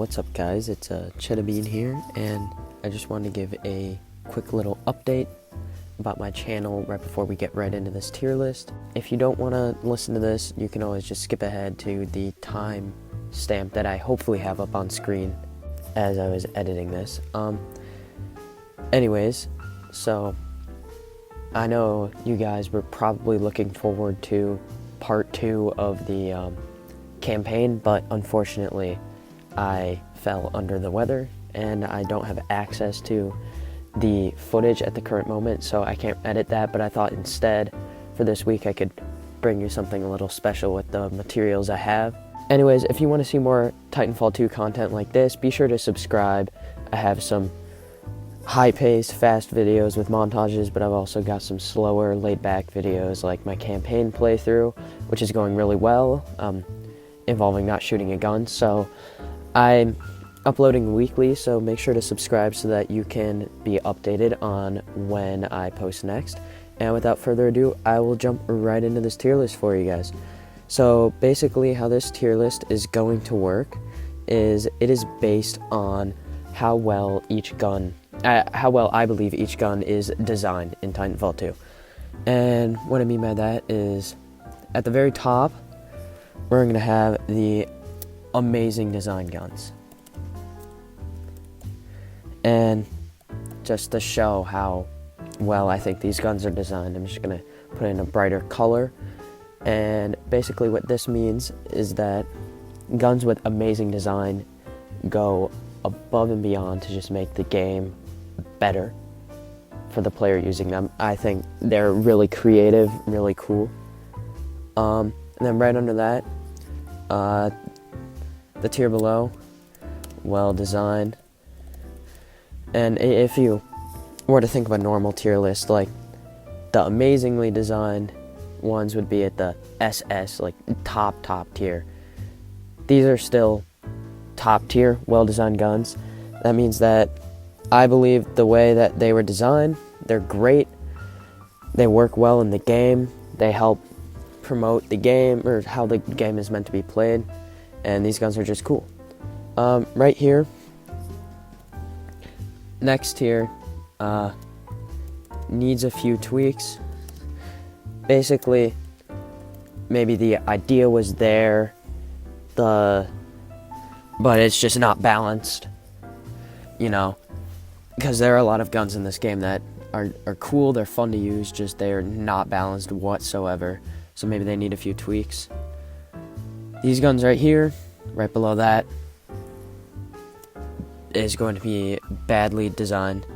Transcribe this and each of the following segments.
What's up guys, it's Cheddar Bean here, and I just wanted to give a quick little update about my channel right before we get right into this tier list. If you don't want to listen to this, you can always just skip ahead to the time stamp that I hopefully have up on screen as I was editing this. Anyways, so I know you guys were probably looking forward to part 2 of the campaign, but unfortunately I fell under the weather and I don't have access to the footage at the current moment, so I can't edit that. But I thought instead for this week I could bring you something a little special with the materials I have. Anyways, if you want to see more Titanfall 2 content like this, be sure to subscribe. I have some high-paced, fast videos with montages, but I've also got some slower, laid-back videos like my campaign playthrough, which is going really well, involving not shooting a gun. So I'm uploading weekly, so make sure to subscribe so that you can be updated on when I post next. And without further ado, I will jump right into this tier list for you guys. So basically how this tier list is going to work is it is based on how well I believe each gun is designed in Titanfall 2. And what I mean by that is at the very top, we're going to have the amazing design guns. And just to show how well I think these guns are designed, I'm just going to put in a brighter color. And basically what this means is that guns with amazing design go above and beyond to just make the game better for the player using them. I think they're really creative, really cool. And then right under that, the tier below, well designed. And if you were to think of a normal tier list, like the amazingly designed ones would be at the SS, like top tier. These are still top tier, well-designed guns. That means that I believe the way that they were designed, they're great. They work well in the game. They help promote the game, or how the game is meant to be played. And these guns are just cool. Right here, next tier, needs a few tweaks. Basically, maybe the idea was there, but it's just not balanced, you know, because there are a lot of guns in this game that are cool, they're fun to use, just they're not balanced whatsoever, so maybe they need a few tweaks. These guns right here, right below that, is going to be badly designed,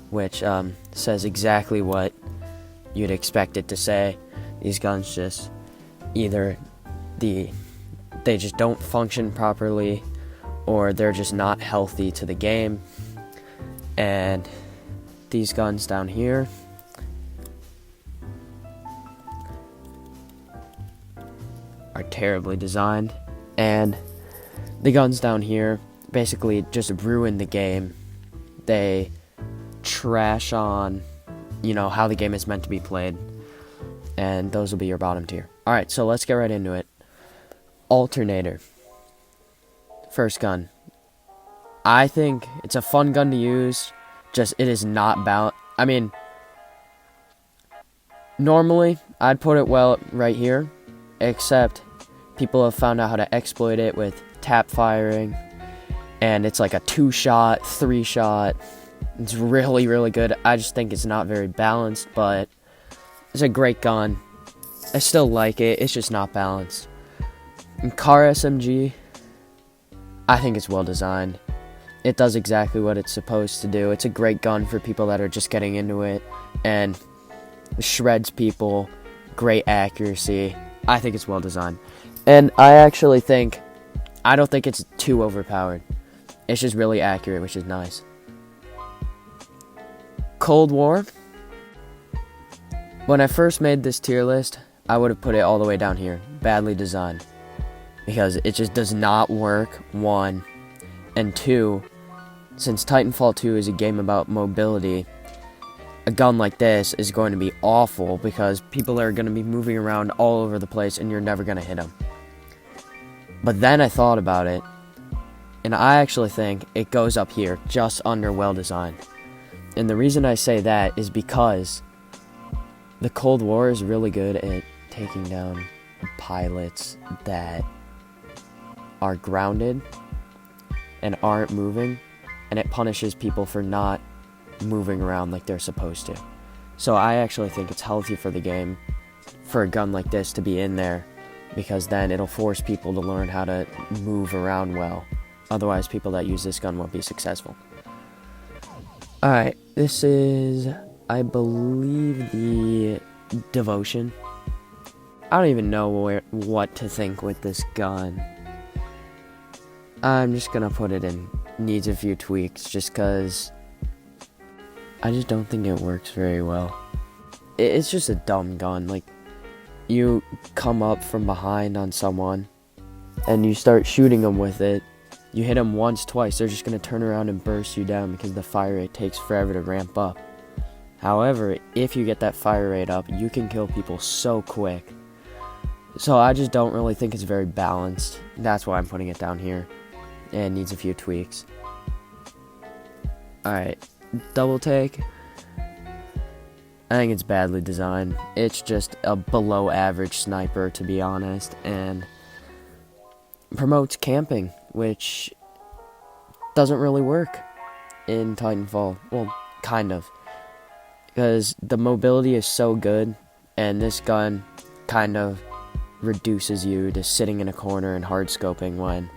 which says exactly what you'd expect it to say. These guns just either they just don't function properly, or they're just not healthy to the game. And these guns down here are terribly designed, and the guns down here basically just ruin the game. They trash on, you know, how the game is meant to be played, and those will be your bottom tier. Alright, so let's get right into it. Alternator. First gun. I think it's a fun gun to use, just it is not I mean, normally I'd put it well right here, except people have found out how to exploit it with tap firing, and it's like a 2-shot, 3-shot. It's really, really good. I just think it's not very balanced, but it's a great gun. I still like it, it's just not balanced. And Car SMG, I think it's well designed. It does exactly what it's supposed to do. It's a great gun for people that are just getting into it, and shreds people, great accuracy. I think it's well designed. And I don't think it's too overpowered. It's just really accurate, which is nice. Cold War. When I first made this tier list, I would have put it all the way down here, badly designed, because it just does not work, 1, and 2, since Titanfall 2 is a game about mobility, a gun like this is going to be awful because people are going to be moving around all over the place and you're never going to hit them. But then I thought about it, and I actually think it goes up here, just under well designed. And the reason I say that is because the Cold War is really good at taking down pilots that are grounded and aren't moving, and it punishes people for not moving around like they're supposed to. So I actually think it's healthy for the game for a gun like this to be in there, because then it'll force people to learn how to move around well. Otherwise, people that use this gun won't be successful. Alright, this is, I believe, the Devotion. I don't even know what to think with this gun. I'm just gonna put it in needs a few tweaks, just because I just don't think it works very well. It's just a dumb gun. Like, you come up from behind on someone and you start shooting them with it. You hit them once, twice, they're just gonna turn around and burst you down because the fire rate takes forever to ramp up. However, if you get that fire rate up, you can kill people so quick. So I just don't really think it's very balanced. That's why I'm putting it down here. And needs a few tweaks. Alright, double take. I think it's badly designed. It's just a below average sniper, to be honest, and promotes camping, which doesn't really work in Titanfall. Well, kind of. Because the mobility is so good, and this gun kind of reduces you to sitting in a corner and hard scoping, when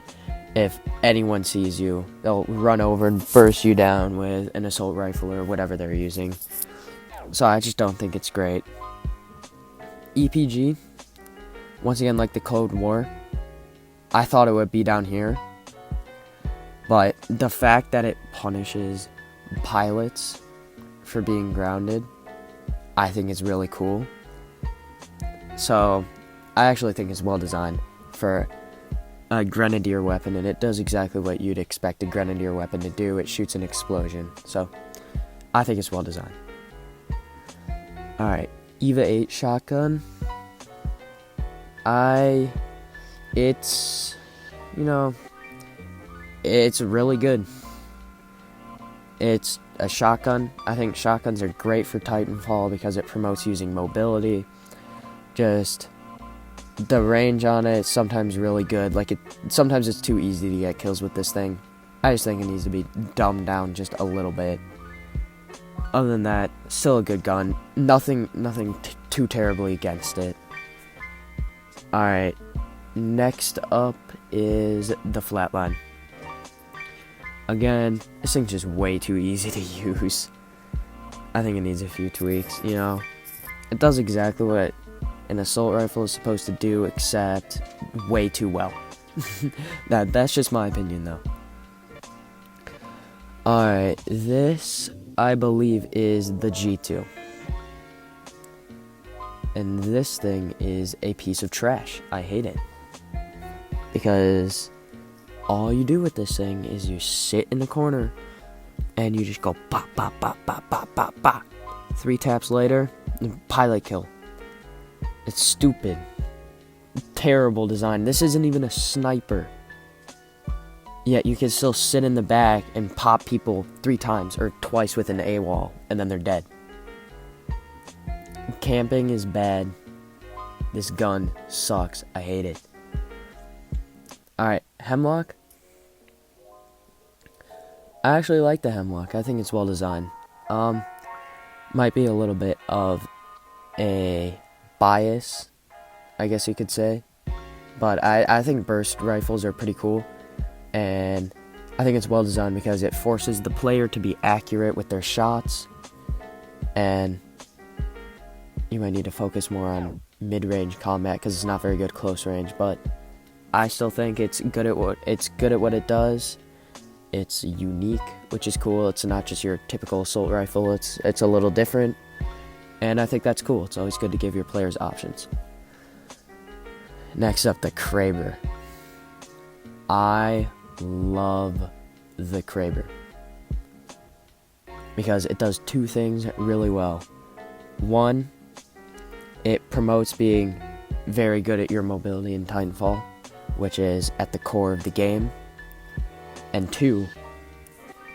if anyone sees you, they'll run over and burst you down with an assault rifle or whatever they're using. So I just don't think it's great. EPG, once again, like the Cold War, I thought it would be down here, but the fact that it punishes pilots for being grounded, I think is really cool. So I actually think it's well designed for a grenadier weapon, and it does exactly what you'd expect a grenadier weapon to do. It shoots an explosion, so I think it's well designed. Alright, EVA 8 shotgun. It's really good. It's a shotgun. I think shotguns are great for Titanfall because it promotes using mobility. Just the range on it is sometimes really good. Sometimes it's too easy to get kills with this thing. I just think it needs to be dumbed down just a little bit. Other than that, still a good gun. Nothing too terribly against it. Alright, next up is the Flatline. Again, this thing's just way too easy to use. I think it needs a few tweaks, It does exactly what an assault rifle is supposed to do, except way too well. That's just my opinion, though. Alright, this, I believe, is the G2. And this thing is a piece of trash. I hate it. Because all you do with this thing is you sit in the corner and you just go pop, pop, pop, pop, pop, pop, pop. 3 taps later, pilot kill. It's stupid. Terrible design. This isn't even a sniper. Yet you can still sit in the back and pop people 3 times or twice with an AWOL, and then they're dead. Camping is bad. This gun sucks. I hate it. Alright, Hemlock. I actually like the Hemlock. I think it's well designed. Might be a little bit of a bias, I guess you could say. But I think burst rifles are pretty cool. And I think it's well designed because it forces the player to be accurate with their shots. And you might need to focus more on mid-range combat because it's not very good close range. But I still think it's good at what it does. It's unique, which is cool. It's not just your typical assault rifle. It's a little different. And I think that's cool. It's always good to give your players options. Next up, the Kraber. I love the Kraber because it does 2 things really well. One, it promotes being very good at your mobility in Titanfall. which is at the core of the game. And 2,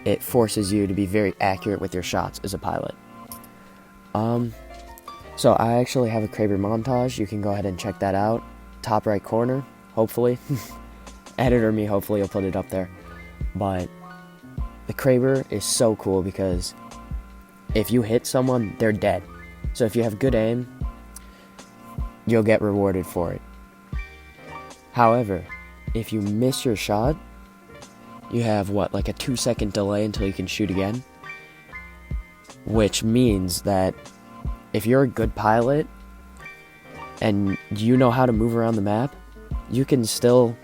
it forces you to be very accurate with your shots as a pilot. So I actually have a Kraber montage. You can go ahead and check that out. Top right corner, hopefully. Editor me, hopefully, will put it up there. But the Kraber is so cool because if you hit someone, they're dead. So if you have good aim, you'll get rewarded for it. However, if you miss your shot, you have like a 2-second delay until you can shoot again. Which means that if you're a good pilot and you know how to move around the map, you can still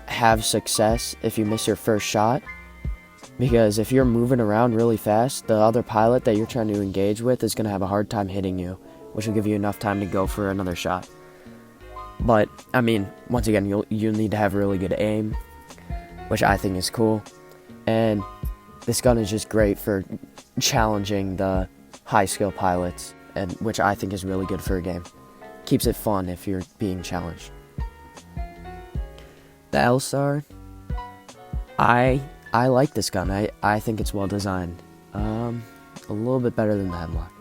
have success if you miss your first shot. Because if you're moving around really fast, the other pilot that you're trying to engage with is going to have a hard time hitting you, which will give you enough time to go for another shot. But, I mean, once again, you'll need to have really good aim, which I think is cool. And this gun is just great for challenging the high-skill pilots, and which I think is really good for a game. Keeps it fun if you're being challenged. The L-Star, I like this gun. I think it's well designed. A little bit better than the Hemlock.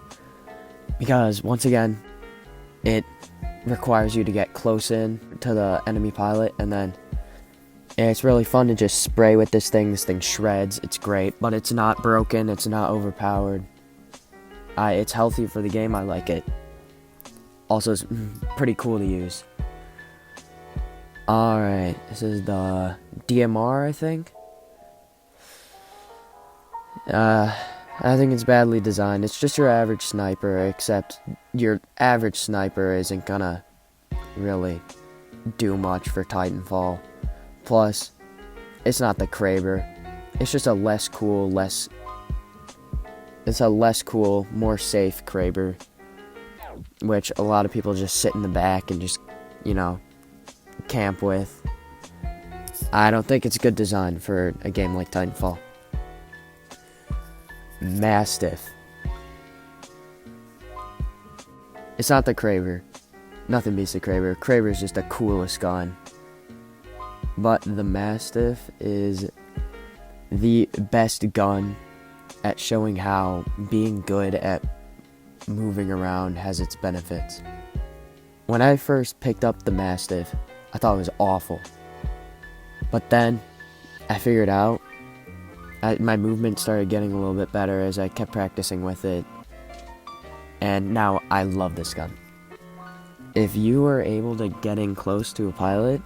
Because, once again, it requires you to get close in to the enemy pilot, and then it's really fun to just spray with this thing. This thing shreds. It's great, but it's not broken. It's not overpowered. It's healthy for the game. I like it. Also, it's pretty cool to use. Alright, this is the DMR, I think. I think it's badly designed. It's just your average sniper, except your average sniper isn't gonna really do much for Titanfall. Plus, it's not the Kraber. It's just a less cool, more safe Kraber, which a lot of people just sit in the back and just, camp with. I don't think it's good design for a game like Titanfall. Mastiff. It's not the Kraber. Nothing beats the Kraber. Kraber is just the coolest gun. But the Mastiff is the best gun at showing how being good at moving around has its benefits. When I first picked up the Mastiff, I thought it was awful. But then I figured out my movement started getting a little bit better as I kept practicing with it. And now I love this gun. If you are able to get in close to a pilot,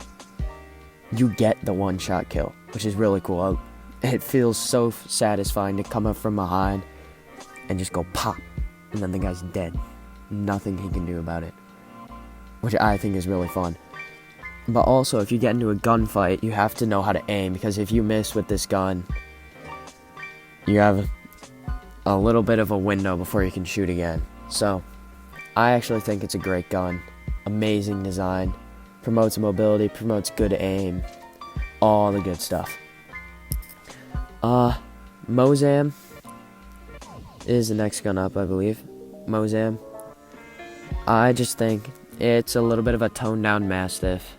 you get the one-shot kill, which is really cool. It feels so satisfying to come up from behind and just go pop, and then the guy's dead. Nothing he can do about it, which I think is really fun. But also, if you get into a gunfight, you have to know how to aim, because if you miss with this gun, you have a little bit of a window before you can shoot again. So, I actually think it's a great gun. Amazing design. Promotes mobility, promotes good aim. All the good stuff. Mozamb is the next gun up, I believe. Mozamb. I just think it's a little bit of a toned down Mastiff.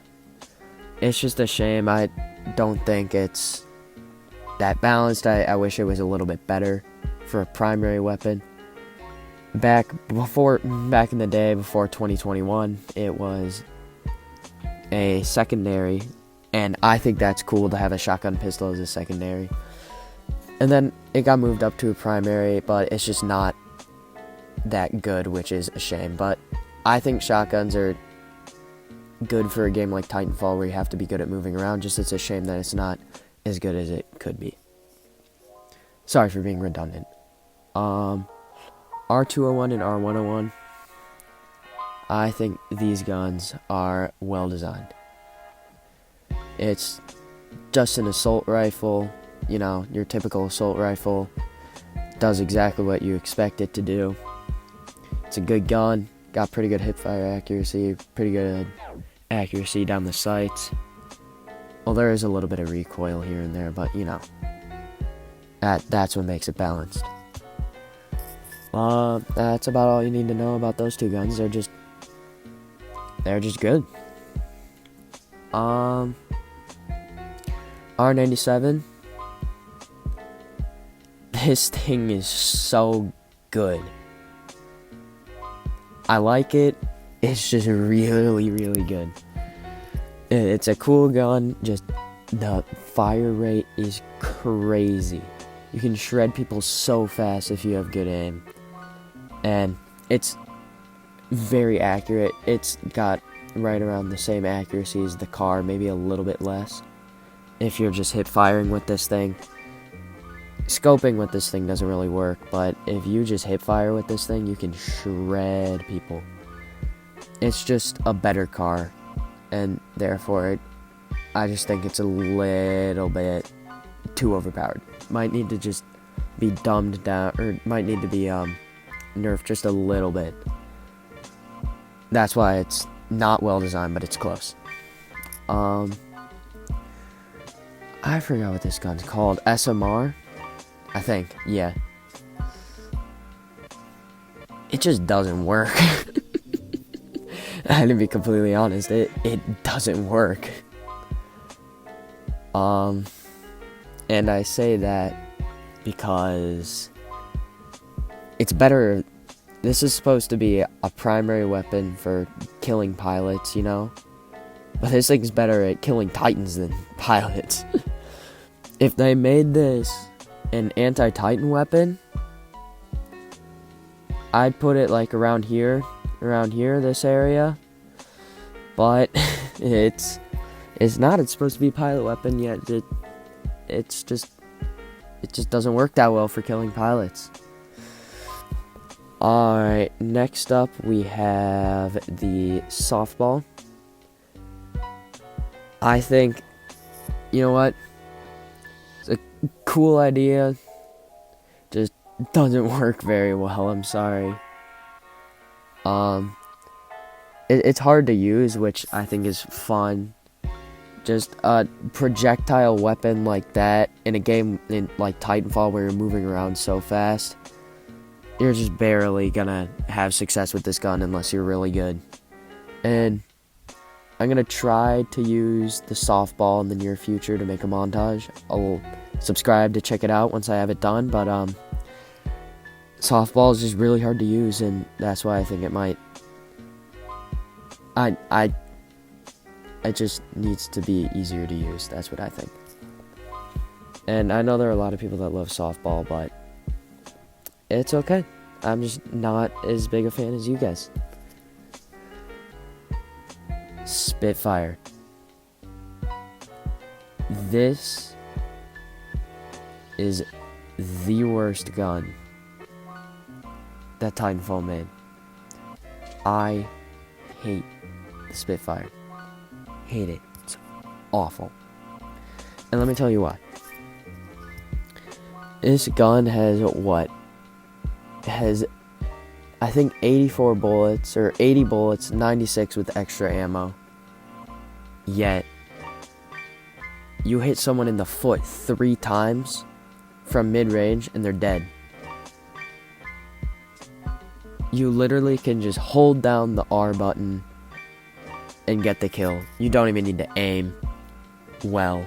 It's just a shame. I don't think it's that balanced. I wish it was a little bit better for a primary weapon. Back in the day, before 2021, it was a secondary, and I think that's cool to have a shotgun pistol as a secondary. And then it got moved up to a primary, but it's just not that good, which is a shame. But I think shotguns are good for a game like Titanfall, where you have to be good at moving around. Just it's a shame that it's not as good as it could be. Sorry for being redundant. R201 and R101. I think these guns are well designed. It's just an assault rifle, your typical assault rifle. Does exactly what you expect it to do. It's a good gun, got pretty good hipfire accuracy, pretty good accuracy down the sights. Well, there is a little bit of recoil here and there, but that's what makes it balanced. That's about all you need to know about those two guns. They're just good. R97. This thing is so good. I like it. It's just really, really good. It's a cool gun. Just the fire rate is crazy. You can shred people so fast if you have good aim. And it's very accurate. It's got right around the same accuracy as the car, maybe a little bit less. If you're just hip firing with this thing. Scoping with this thing doesn't really work, but if you just hip fire with this thing, you can shred people. It's just a better car, and therefore I just think it's a little bit too overpowered. Might need to just be dumbed down, or might need to be nerfed just a little bit. That's why it's not well designed, but it's close. I forgot what this gun's called. SMR, I think. Yeah. It just doesn't work. I had to be completely honest. It doesn't work. And I say that because it's better. This is supposed to be a primary weapon for killing pilots, you know? But this thing's better at killing Titans than pilots. If they made this an anti-Titan weapon, I'd put it like around here, this area. But it's not. It's supposed to be a pilot weapon, yet it just doesn't work that well for killing pilots. Alright, next up we have the softball. I think, you know what? It's a cool idea. Just doesn't work very well, I'm sorry. It's hard to use, which I think is fun. Just a projectile weapon like that in a game in like Titanfall where you're moving around so fast, you're just barely gonna have success with this gun unless you're really good. And I'm gonna try to use the softball in the near future to make a montage. I'll subscribe to check it out once I have it done, but softball is just really hard to use, and that's why I think it might. It just needs to be easier to use. That's what I think. And I know there are a lot of people that love softball, but it's okay. I'm just not as big a fan as you guys. Spitfire. This is the worst gun that Titanfall made. I hate the Spitfire. Hate it. It's awful. And let me tell you why. This gun has what? It has, I think, 84 bullets, or 80 bullets, 96 with extra ammo. Yet, you hit someone in the foot 3 times from mid-range and they're dead. You literally can just hold down the R button and get the kill. You don't even need to aim well.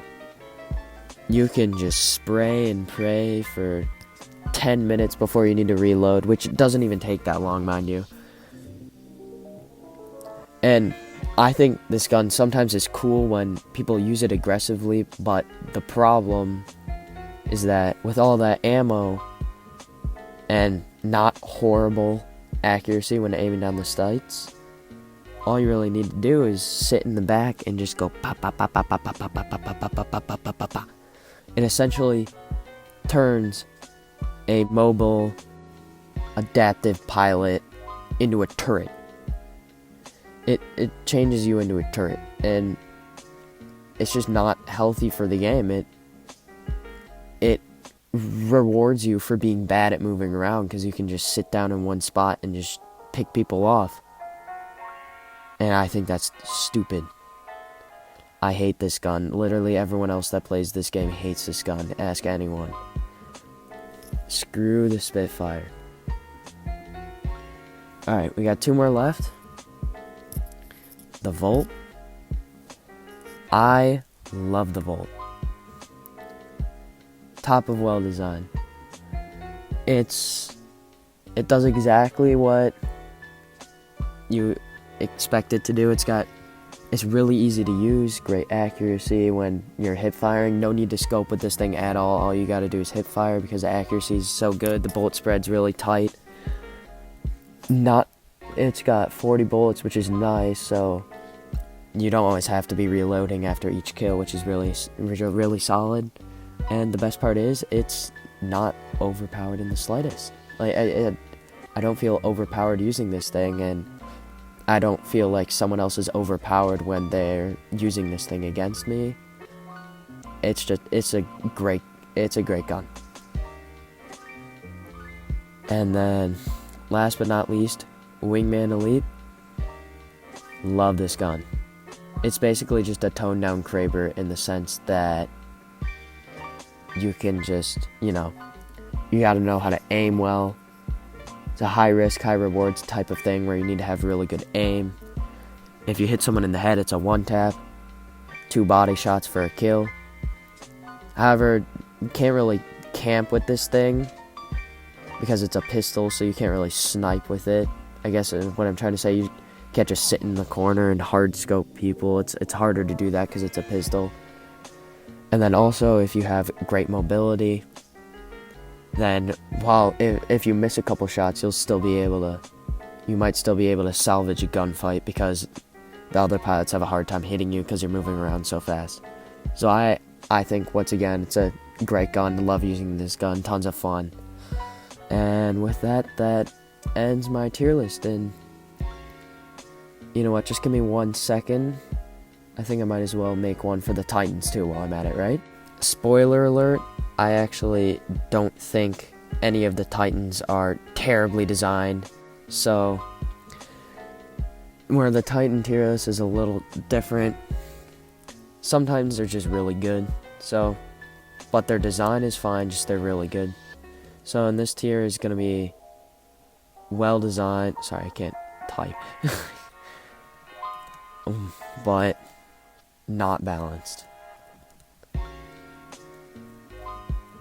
You can just spray and pray for 10 minutes before you need to reload, which doesn't even take that long, mind you. And I think this gun sometimes is cool when people use it aggressively, but the problem is that with all that ammo and not horrible accuracy when aiming down the sights, all you really need to do is sit in the back and just go pop pop pop pop pop pop pop pop pop pop pop pop pop pop pop. It essentially turns a mobile, adaptive pilot into a turret. It changes you into a turret, and it's just not healthy for the game. It rewards you for being bad at moving around because you can just sit down in one spot and just pick people off. And I think that's stupid. I hate this gun. Literally everyone else that plays this game hates this gun. Ask anyone. Screw the Spitfire. Alright, we got 2 more left. The Volt. I love the Volt. Top of well design. It does exactly what you expect it to do. It's really easy to use, great accuracy when you're hip firing. No need to scope with this thing at all. All you gotta do is hip fire because the accuracy is so good. The bullet spread's really tight. It's got 40 bullets, which is nice, so you don't always have to be reloading after each kill, which is really solid. And the best part is, it's not overpowered in the slightest. Like, I don't feel overpowered using this thing, and I don't feel like someone else is overpowered when they're using this thing against me. It's a great gun. And then, last but not least, Wingman Elite. Love this gun. It's basically just a toned down Kraber in the sense that you can just, you gotta know how to aim well. It's a high risk, high rewards type of thing where you need to have really good aim. If you hit someone in the head, it's a one tap, 2 body shots for a kill. However, you can't really camp with this thing because it's a pistol, so you can't really snipe with it. I guess what I'm trying to say, you can't just sit in the corner and hard scope people. It's harder to do that because it's a pistol. And then also, if you have great mobility, then if you miss a couple shots, you might still be able to salvage a gunfight because the other pilots have a hard time hitting you because you're moving around so fast. So I think, once again, it's a great gun. I love using this gun, tons of fun. And with that ends my tier list. And you know what, just give me 1 second. I think I might as well make one for the Titans too while I'm at it, right? Spoiler alert, I actually don't think any of the Titans are terribly designed. So, where the Titan tier list is a little different, sometimes they're just really good. So, but their design is fine, just they're really good. So in this tier is going to be well designed. Sorry, I can't type. But not balanced.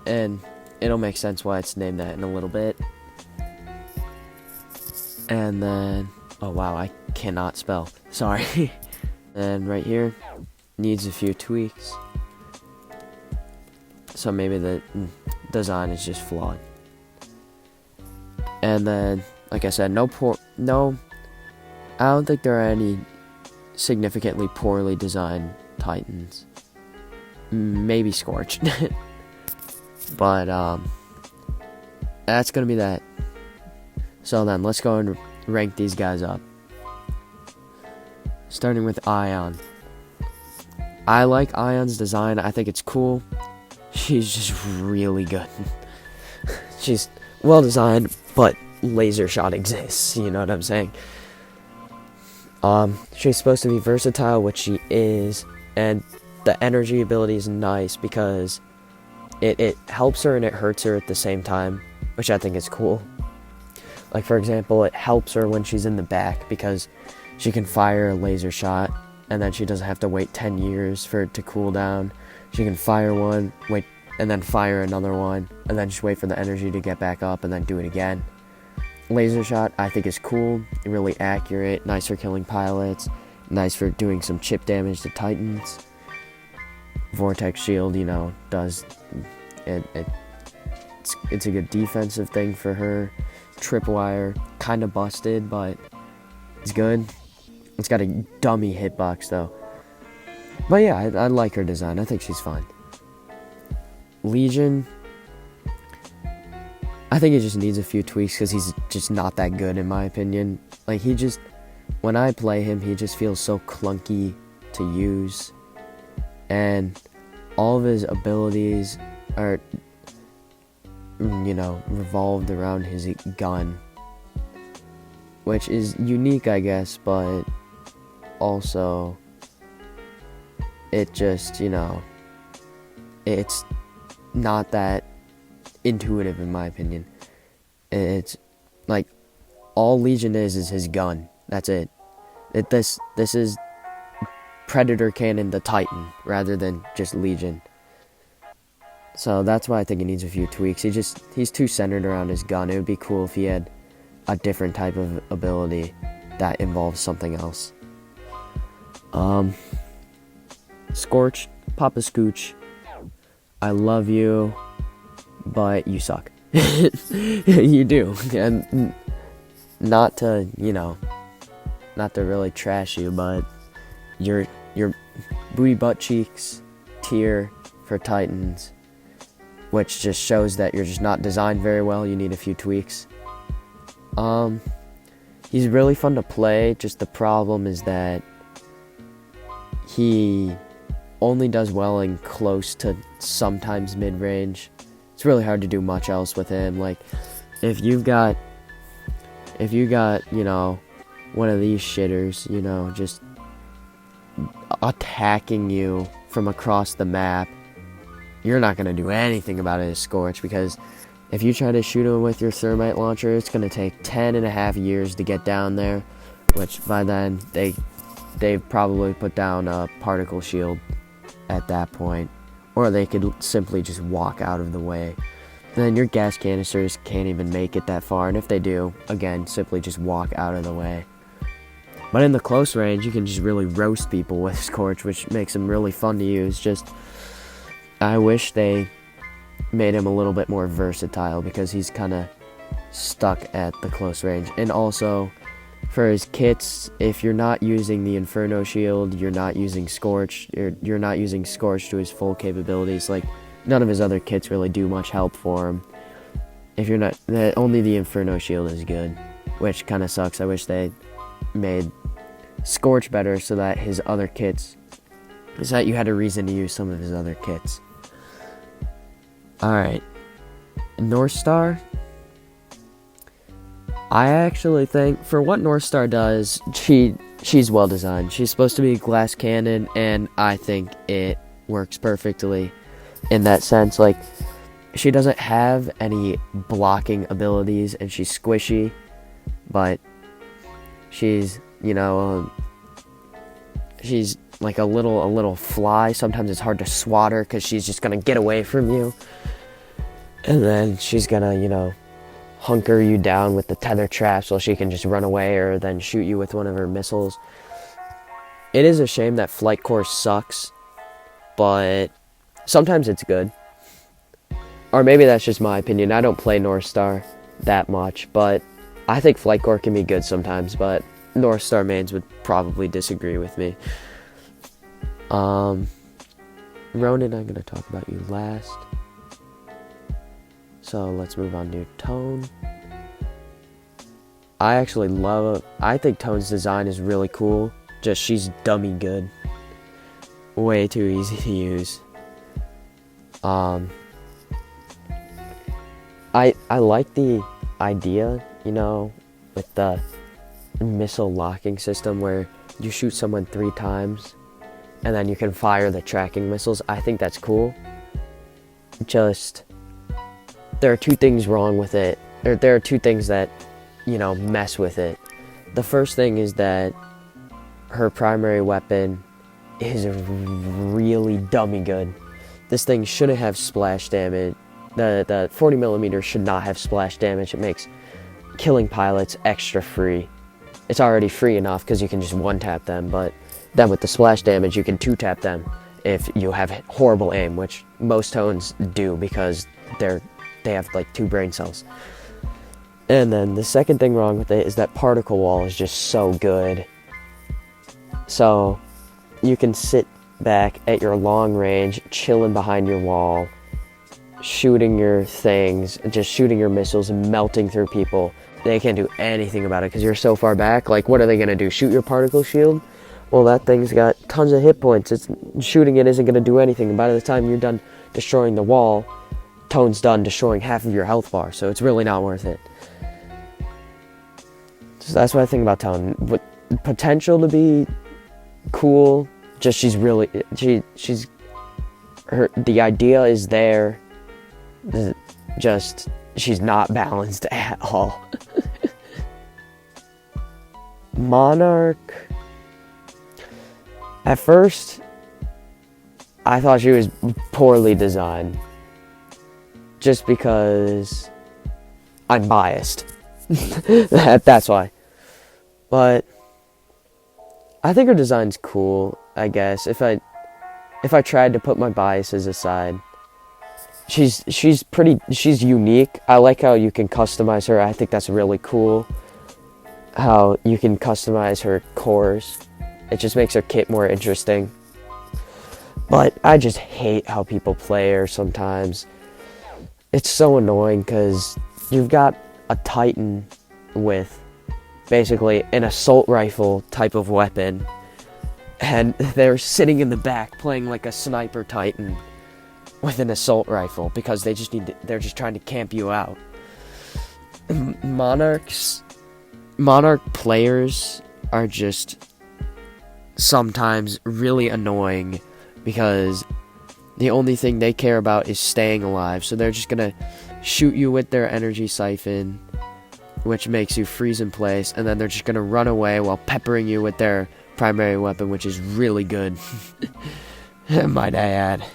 And it'll make sense why it's named that in a little bit. And then, oh wow, I cannot spell. Sorry. And right here, needs a few tweaks. So maybe the design is just flawed. And then, like I said, I don't think there are any significantly poorly designed Titans. Maybe Scorch. But, that's gonna be that. So then, let's go and rank these guys up. Starting with Ion. I like Ion's design. I think it's cool. She's just really good. She's well designed, but laser shot exists. You know what I'm saying? She's supposed to be versatile, which she is, and the energy ability is nice because it helps her and it hurts her at the same time, which I think is cool. Like, for example, it helps her when she's in the back because she can fire a laser shot and then she doesn't have to wait 10 years for it to cool down. She can fire one, wait, and then fire another one, and then just wait for the energy to get back up and then do it again. Laser shot, I think, is cool, really accurate, nice for killing pilots, nice for doing some chip damage to Titans. Vortex Shield, does it. It's a good defensive thing for her. Tripwire, kind of busted, but it's good. It's got a dummy hitbox though. But yeah, I like her design. I think she's fine. Legion, I think he just needs a few tweaks because he's just not that good in my opinion. Like, when I play him, he just feels so clunky to use. And all of his abilities are, revolved around his gun. Which is unique, I guess, but also it just, it's not that intuitive in my opinion. It's like all Legion is his gun. That's it. This is Predator Cannon the Titan rather than just Legion. So that's why I think he needs a few tweaks. He's too centered around his gun. It would be cool if he had a different type of ability that involves something else. Scorch, Papa Scooch, I love you, but you suck. You do. And not to really trash you, but your booty butt cheeks tier for Titans, which just shows that you're just not designed very well. You need a few tweaks. He's really fun to play, just the problem is that he only does well in close to sometimes mid-range. It's really hard to do much else with him. Like, if you got, one of these shitters, just attacking you from across the map, you're not going to do anything about it as Scorch, because if you try to shoot him with your thermite launcher, it's going to take 10.5 years to get down there, which by then they've probably put down a particle shield at that point, or they could simply just walk out of the way. Then your gas canisters can't even make it that far, and if they do, again, simply just walk out of the way. But in the close range, you can just really roast people with Scorch, which makes him really fun to use. Just, I wish they made him a little bit more versatile, because he's kind of stuck at the close range. And also, for his kits, if you're not using the Inferno Shield, you're not using Scorch, you're not using Scorch to his full capabilities. Like, none of his other kits really do much help for him. If you're not, only the Inferno Shield is good, which kind of sucks. I wish they made Scorch better so that his other kits, so that you had a reason to use some of his other kits. Alright, North Star. I actually think, for what North Star does, she's well designed. She's supposed to be a glass cannon, and I think it works perfectly in that sense. Like, she doesn't have any blocking abilities, and she's squishy, but she's, she's like a little fly. Sometimes it's hard to swat her, because she's just gonna get away from you. And then she's gonna, hunker you down with the tether trap so she can just run away, or then shoot you with one of her missiles. It is a shame that Flight Core sucks, but sometimes it's good. Or maybe that's just my opinion. I don't play North Star that much, but I think Flight Core can be good sometimes, but North Star mains would probably disagree with me. Ronan, I'm going to talk about you last. So let's move on to Tone. I think Tone's design is really cool. Just, she's dummy good. Way too easy to use. I like the idea, with the missile locking system where you shoot someone 3 times and then you can fire the tracking missiles. I think that's cool. Just, there are 2 things wrong with it. There are 2 things that, mess with it. The first thing is that her primary weapon is really dummy good. This thing shouldn't have splash damage. The 40mm should not have splash damage. It makes killing pilots extra free. It's already free enough because you can just 1-tap them, but then with the splash damage you can 2-tap them if you have horrible aim, which most Tones do because they have like 2 brain cells. And then the second thing wrong with it is that particle wall is just so good. So you can sit back at your long range, chilling behind your wall, shooting your things, just shooting your missiles and melting through people. They can't do anything about it because you're so far back. Like, what are they going to do? Shoot your particle shield? Well, that thing's got tons of hit points. Shooting it isn't going to do anything. And by the time you're done destroying the wall, Tone's done destroying half of your health bar. So it's really not worth it. So that's what I think about Tone. With potential to be cool, just she's the idea is there. Just, she's not balanced at all. Monarch, At first, I thought she was poorly designed. Just because I'm biased. That's why. But I think her design's cool, I guess. If I tried to put my biases aside. She's unique. I like how you can customize her. I think that's really cool. How you can customize her cores. It just makes her kit more interesting. But I just hate how people play her sometimes. It's so annoying because you've got a Titan with basically an assault rifle type of weapon, and they're sitting in the back playing like a sniper Titan with an assault rifle because they're just trying to camp you out. Monarch players are just sometimes really annoying because the only thing they care about is staying alive, so they're just gonna shoot you with their energy siphon, which makes you freeze in place, and then they're just gonna run away while peppering you with their primary weapon, which is really good. Might I add.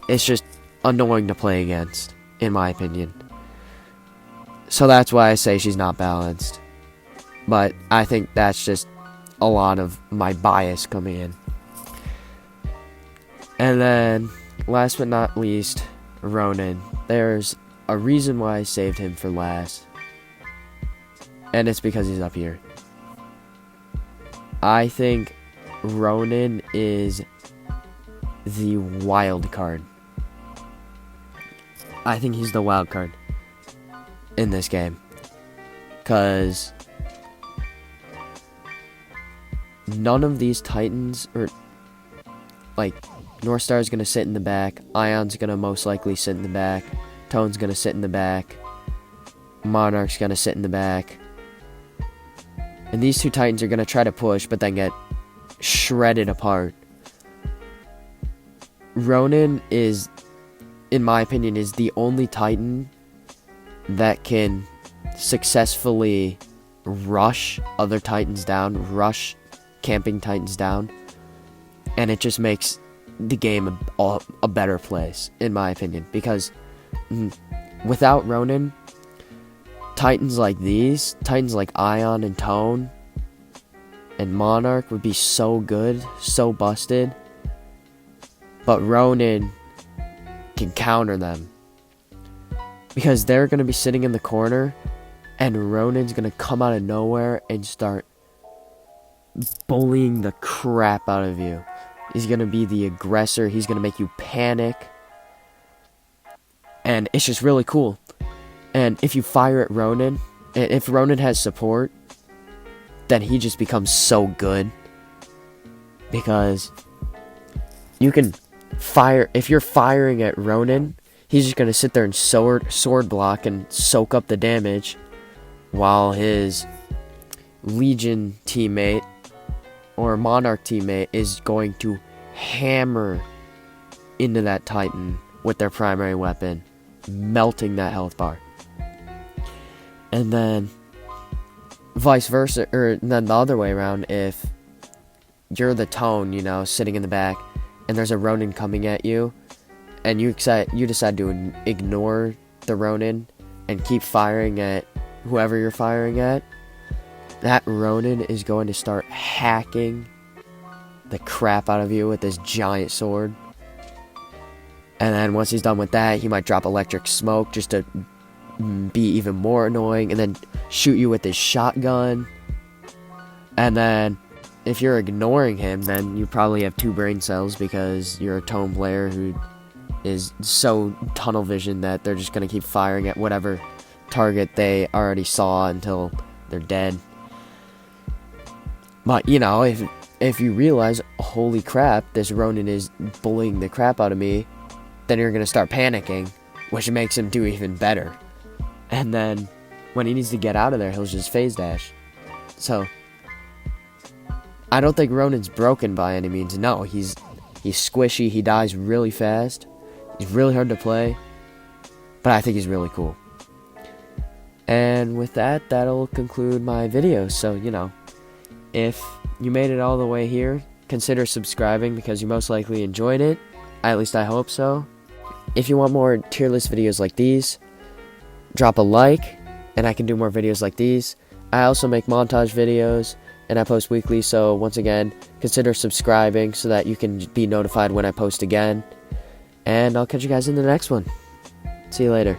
It's just annoying to play against, in my opinion. So that's why I say she's not balanced. But I think that's just a lot of my bias coming in. And then, last but not least, Ronan. There's a reason why I saved him for last. And it's because he's up here. I think Ronan is the wild card. I think he's the wild card in this game. Because none of these Titans, or like Northstar's gonna sit in the back, Ion's gonna most likely sit in the back, Tone's gonna sit in the back, Monarch's gonna sit in the back. And these two Titans are gonna try to push, but then get shredded apart. Ronan is, in my opinion, is the only Titan that can successfully rush other Titans down, rush camping Titans down, and it just makes the game a better place, in my opinion, because without Ronan, Titans like these, Titans like Ion and Tone and Monarch would be so good, so busted, but Ronan can counter them, because they're going to be sitting in the corner, and Ronan's going to come out of nowhere and start bullying the crap out of you. He's going to be the aggressor, he's going to make you panic, and it's just really cool. And if you fire at Ronan, and if Ronan has support, then he just becomes so good, because you can fire, if you're firing at Ronan, he's just going to sit there and sword block and soak up the damage, while his Legion teammate or Monarch teammate is going to hammer into that Titan with their primary weapon, melting that health bar. And then vice versa, or then the other way around, if you're the Tone, you know, sitting in the back, and there's a Ronan coming at you, and you decide to ignore the Ronan and keep firing at whoever you're firing at, that Ronan is going to start hacking the crap out of you with this giant sword. And then once he's done with that, he might drop electric smoke just to be even more annoying, and then shoot you with his shotgun. And then if you're ignoring him, then you probably have 2 brain cells, because you're a Tone player who is so tunnel vision that they're just going to keep firing at whatever target they already saw until they're dead. But, you know, if you realize, holy crap, this Ronan is bullying the crap out of me, then you're going to start panicking, which makes him do even better. And then, when he needs to get out of there, he'll just phase dash. So, I don't think Ronan's broken by any means. No, he's squishy, he dies really fast, he's really hard to play, but I think he's really cool. And with that'll conclude my video. So, you know, if you made it all the way here, consider subscribing because you most likely enjoyed it. At least I hope so. If you want more tier list videos like these, drop a like, and I can do more videos like these. I also make montage videos, and I post weekly, so once again, consider subscribing so that you can be notified when I post again. And I'll catch you guys in the next one. See you later.